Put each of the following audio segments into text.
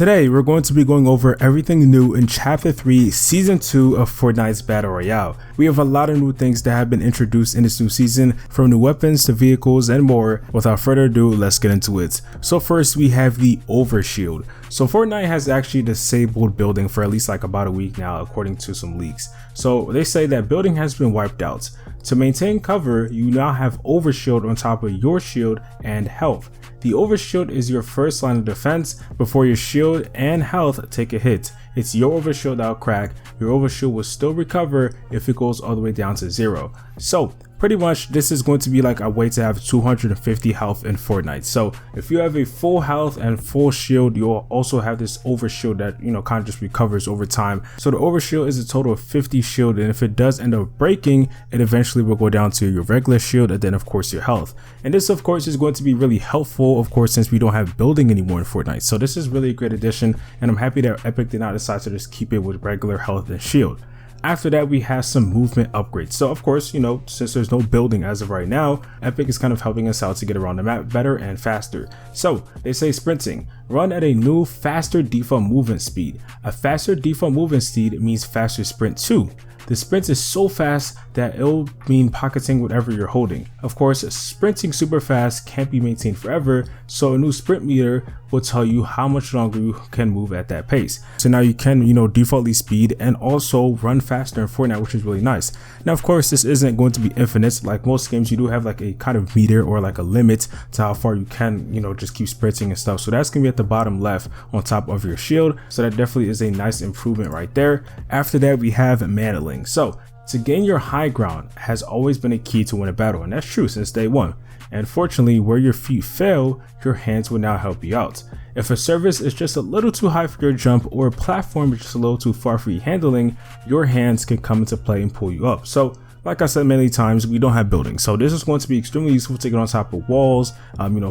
Today, we're going to be going over everything new in Chapter 3, Season 2 of Fortnite's Battle Royale. We have a lot of new things that have been introduced in this new season, from new weapons to vehicles and more. Without further ado, let's get into it. So first, we have the Overshield. So Fortnite has actually disabled building for at least like about a week now, according to some leaks. So they say that building has been wiped out. To maintain cover, you now have Overshield on top of your shield and health. The Overshield is your first line of defense before your shield and health take a hit. It's your Overshield that'll crack. Your Overshield will still recover if it goes all the way down to 0. So pretty much this is going to be like a way to have 250 health in Fortnite. So if you have a full health and full shield, you'll also have this Overshield that, kind of just recovers over time. So the Overshield is a total of 50 shield, and if it does end up breaking, it eventually will go down to your regular shield and then of course your health. And this of course is going to be really helpful, of course, since we don't have building anymore in Fortnite. So this is really a great addition, and I'm happy that Epic did not decide to just keep it with regular health and shield. After that, we have some movement upgrades. So of course, since there's no building as of right now, Epic is kind of helping us out to get around the map better and faster. So they say sprinting, run at a new faster default movement speed. A faster default movement speed means faster sprint too. The sprint is so fast that it'll mean pocketing whatever you're holding. Of course, sprinting super fast can't be maintained forever, so a new sprint meter will tell you how much longer you can move at that pace. So now you can, defaultly speed and also run faster in Fortnite, which is really nice. Now, of course, this isn't going to be infinite. Like most games, you do have like a kind of meter or like a limit to how far you can, just keep sprinting and stuff. So that's gonna be at the bottom left on top of your shield. So that definitely is a nice improvement right there. After that, we have mantling. So to gain your high ground has always been a key to win a battle, and that's true since day one. And fortunately, where your feet fail, your hands will now help you out. If a surface is just a little too high for your jump, or a platform is just a little too far for your handling, your hands can come into play and pull you up. So like I said many times, we don't have buildings, so this is going to be extremely useful to get on top of walls,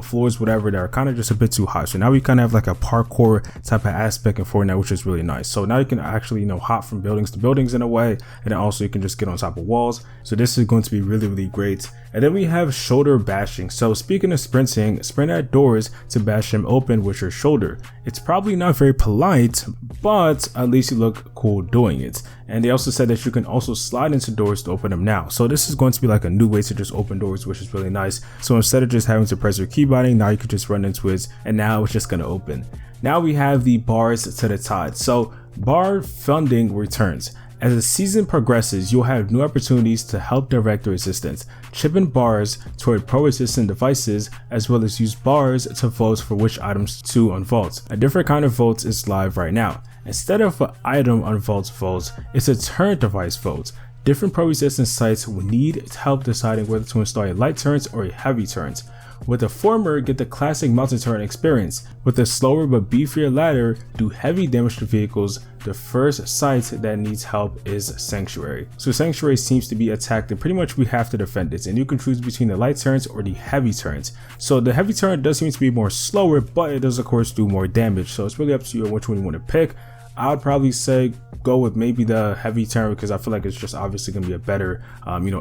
floors, whatever, that are kind of just a bit too high. So now we kind of have like a parkour type of aspect in Fortnite, which is really nice. So now you can actually, hop from buildings to buildings in a way, and then also you can just get on top of walls. So this is going to be really, really great. And then we have shoulder bashing. So speaking of sprinting, sprint at doors to bash them open with your shoulder. It's probably not very polite, but at least you look cool doing it. And they also said that you can also slide into doors to open them now. So this is going to be like a new way to just open doors, which is really nice. So instead of just having to press your keybinding, now you can just run into it, and now it's just going to open. Now we have the bars to the tide. So bar funding returns. As the season progresses, you'll have new opportunities to help direct the resistance, chipping bars toward pro-resistant devices, as well as use bars to vote for which items to unvault. A different kind of vote is live right now. Instead of an item unvault vote, it's a turret device vote. Different pro-resistant sites will need help deciding whether to install a light turret or a heavy turret. With the former, get the classic mountain turret experience. With the slower but beefier latter, do heavy damage to vehicles. The first site that needs help is Sanctuary. So Sanctuary seems to be attacked, and pretty much we have to defend it, and you can choose between the light turrets or the heavy turrets. So the heavy turret does seem to be more slower, but it does of course do more damage, so it's really up to you on which one you want to pick. I would probably say go with maybe the heavy turret, because I feel like it's just obviously going to be a better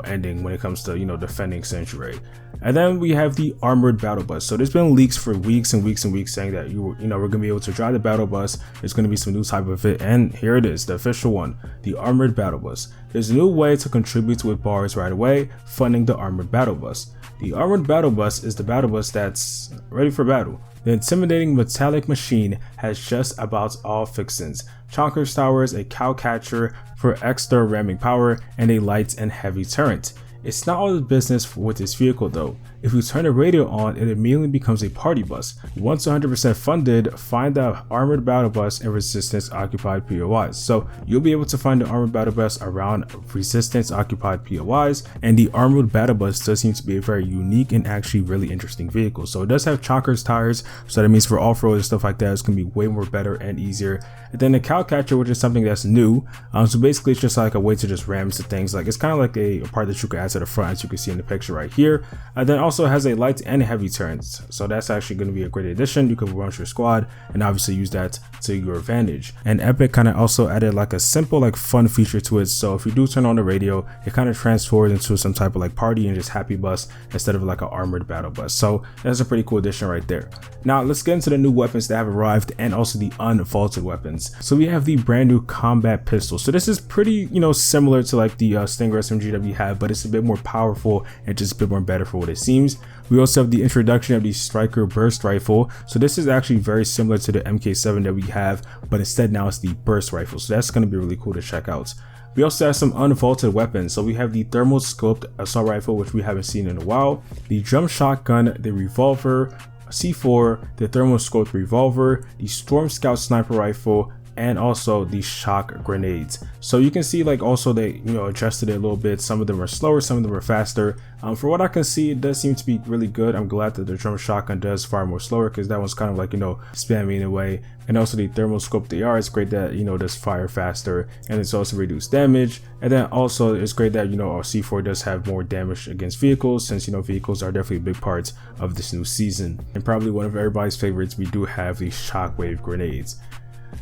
ending when it comes to defending Sanctuary. And then we have the armored battle bus. So there's been leaks for weeks and weeks and weeks saying that we're going to be able to drive the battle bus. There's going to be some new type of it, and here it is, the official one, the armored battle bus. There's a new way to contribute with bars right away, funding the armored battle bus. The armored battle bus is the battle bus that's ready for battle. The intimidating metallic machine has just about all fixins: Chonker's towers, a cow catcher for extra ramming power, and a light and heavy turret. It's not all the business with this vehicle though. If you turn the radio on, it immediately becomes a party bus. Once 100% funded, find the armored battle bus and resistance occupied POIs. So you'll be able to find the armored battle bus around resistance occupied POIs, and the armored battle bus does seem to be a very unique and actually really interesting vehicle. So it does have Chonker's tires, so that means for off-road and stuff like that, it's going to be way more better and easier. And then the cow catcher, which is something that's new. So basically it's just like a way to just ram into things. Like it's kind of like a part that you can add to the front, as you can see in the picture right here. And then also has a light and heavy turrets, so that's actually going to be a great addition. You can run your squad and obviously use that to your advantage. And Epic kind of also added like a simple like fun feature to it, so if you do turn on the radio, it kind of transforms into some type of like party and just happy bus instead of like an armored battle bus. So that's a pretty cool addition right there. Now let's get into the new weapons that have arrived and also the unfaulted weapons. So we have the brand new combat pistol. So this is pretty, similar to like the Stinger SMG that we have, but it's a bit more powerful and just a bit more better for what it seems. We also have the introduction of the Striker Burst Rifle. So this is actually very similar to the MK7 that we have, but instead now it's the Burst Rifle. So that's going to be really cool to check out. We also have some unfaulted weapons. So we have the Thermal Scoped Assault Rifle, which we haven't seen in a while, the Drum Shotgun, the Revolver, C4, the Thermal Scoped Revolver, the Storm Scout Sniper Rifle, and also the shock grenades. So you can see like also they adjusted it a little bit. Some of them are slower, some of them are faster. For what I can see, it does seem to be really good. I'm glad that the drum shotgun does fire more slower, because that one's kind of like spammy in a way. And also the thermal scope AR, it's great that does fire faster, and it's also reduced damage. And then also it's great that our C4 does have more damage against vehicles, since vehicles are definitely a big part of this new season. And probably one of everybody's favorites, we do have the shockwave grenades.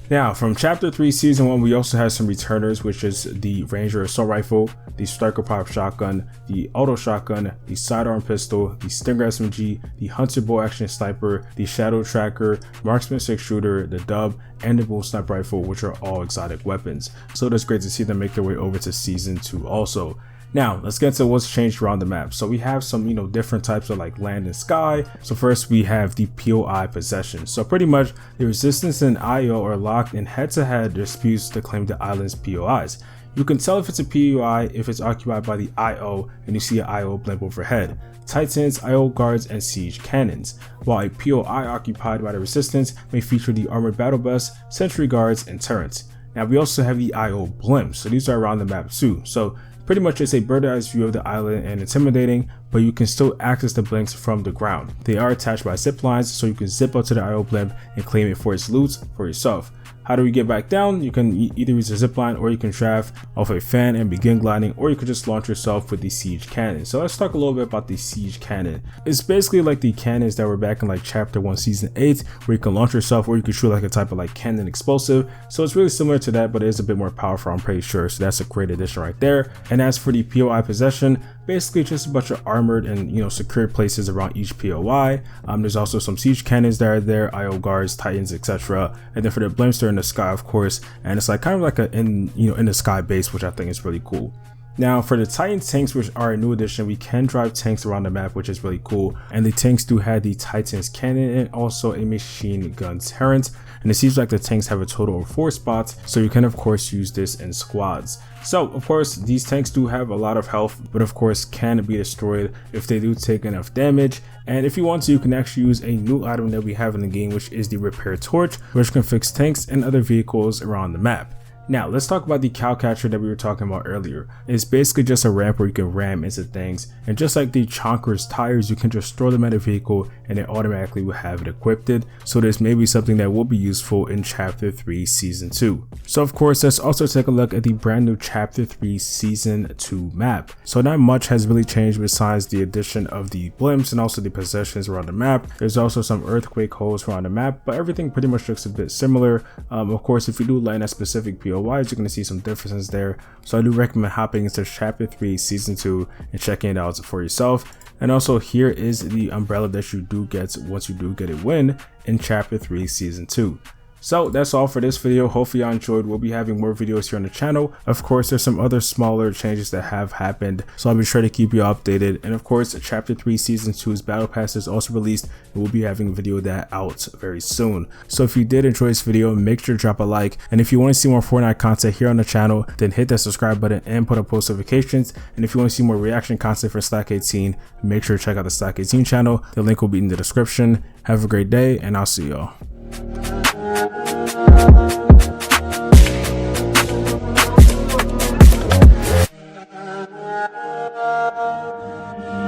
Now, from Chapter 3 Season 1, we also have some returners, which is the Ranger Assault Rifle, the Striker Pop Shotgun, the Auto Shotgun, the Sidearm Pistol, the Stinger SMG, the Hunter Bow Action Sniper, the Shadow Tracker, Marksman 6 Shooter, the Dub, and the Bull Sniper Rifle, which are all exotic weapons. So that's great to see them make their way over to Season 2 also. Now let's get to what's changed around the map. So we have some different types of like land and sky. So first we have the POI possession. So pretty much the Resistance and IO are locked in head-to-head disputes to claim the island's POIs. You can tell if it's a POI if it's occupied by the IO and you see an IO blimp overhead, Titans, IO guards, and siege cannons, while a POI occupied by the Resistance may feature the armored battle bus, sentry guards, and turrets. Now we also have the IO blimps, so these are around the map too. So pretty much it's a bird's eye view of the island and intimidating, but you can still access the blimps from the ground. They are attached by zip lines, so you can zip up to the IO blimp and claim it for its loot for yourself. How do we get back down? You can either use a zip line, or you can draft off a fan and begin gliding, or you could just launch yourself with the siege cannon. So let's talk a little bit about the siege cannon. It's basically like the cannons that were back in like Chapter 1 Season 8, where you can launch yourself, or you can shoot like a type of like cannon explosive. So it's really similar to that, but it is a bit more powerful, I'm pretty sure. So that's a great addition right there. And as for the POI possession, basically just a bunch of armored and secured places around each POI. There's also some siege cannons that are there, IO guards, Titans, etc. And then for the blimps, they're in the sky, of course, and it's like kind of like a in the sky base, which I think is really cool. Now for the Titan tanks, which are a new addition, we can drive tanks around the map, which is really cool. And the tanks do have the Titan's cannon and also a machine gun turret. And it seems like the tanks have a total of 4 spots, so you can of course use this in squads. So of course these tanks do have a lot of health, but of course can be destroyed if they do take enough damage. And if you want to, you can actually use a new item that we have in the game, which is the Repair Torch, which can fix tanks and other vehicles around the map. Now let's talk about the cowcatcher that we were talking about earlier. It's basically just a ramp where you can ram into things, and just like the chonker's tires, you can just throw them at a vehicle and it automatically will have it equipped. So this may be something that will be useful in Chapter 3 Season 2. So of course, let's also take a look at the brand new Chapter 3 Season 2 map. So not much has really changed besides the addition of the blimps and also the possessions around the map. There's also some earthquake holes around the map, but everything pretty much looks a bit similar. Of course, if you do land at specific POIs, you're going to see some differences there. So I do recommend hopping into Chapter 3 Season 2 and checking it out for yourself. And also here is the umbrella that you do get once you do get a win in Chapter 3 Season 2. So that's all for this video. Hopefully you enjoyed. We'll be having more videos here on the channel. Of course, there's some other smaller changes that have happened, so I'll be sure to keep you updated. And of course, Chapter 3 Season 2's Battle Pass is also released, and we'll be having a video of that out very soon. So if you did enjoy this video, make sure to drop a like. And if you want to see more Fortnite content here on the channel, then hit that subscribe button and put up post notifications. And if you want to see more reaction content for Slack 18, make sure to check out the Slack 18 channel. The link will be in the description. Have a great day, and I'll see y'all.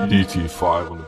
DT5 on the